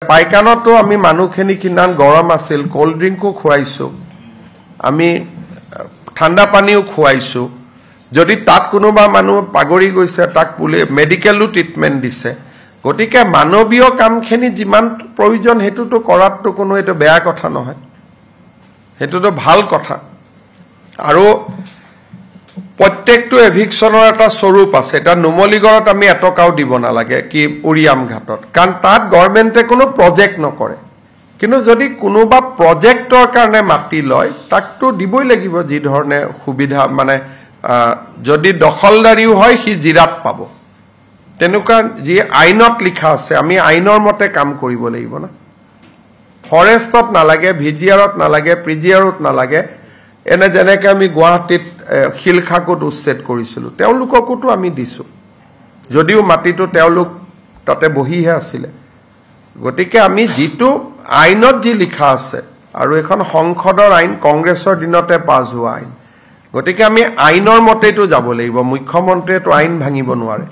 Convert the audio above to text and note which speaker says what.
Speaker 1: পাইকানতো আমি মানুহখিনি কিমান গৰম আছিল কোল্ড ড্ৰিংকো খুৱাইছো আমি ঠাণ্ডা পানীও খুৱাইছো যদি তাত কোনোবা মানুহ পাগৰি গৈছে তাক পুলে মেডিকেলো ট্ৰিটমেন্ট দিছে গতিকে মানৱীয় কামখিনি যিমান প্ৰয়োজন হেতুটো কৰাটো কোনো এটা বেয়া কথা নহয় হেতুটো ভাল কথা আৰু প্ৰত্যেকটো এভিকশনৰ এটা স্বৰূপ আছে এটা নুমলীগড়ত আমি এটকাও দিব না লাগে কি উৰিয়াম ঘাটত কাৰণ তাত গভৰ্ণমেণ্টে কোনো প্ৰজেক্ট নকৰে কিন্তু যদি কোনোবা প্ৰজেক্টৰ কাৰণে মাটি লয় তাকটো দিবই লাগিব যি ধৰণে সুবিধা মানে যদি দখলদাৰীও হয় হি জিৰাত পাব তেনুকা যি আইনত লিখা আছে আমি আইনৰ মতে কাম কৰিব লাগিব না ফৰেষ্টত নালাগে ভিজিআৰত নালাগে প্ৰিজিআৰত নালাগে এনে যেনেকৈ আমি গুৱাহাটীত শিলখাকুত উচ্ছেদ কৰিছিলো তেওঁলোককোতো আমি দিছো যদিও মাটিটো তেওঁলোক তাতে বহিহে আছিলে গতিকে আমি যিটো আইনত যি লিখা আছে আৰু এখন সংসদৰ আইন কংগ্ৰেছৰ দিনতে পাছ হোৱা আইন গতিকে আমি আইনৰ মতেটো যাব লাগিব মুখ্যমন্ত্ৰীয়েটো আইন ভাঙিব নোৱাৰে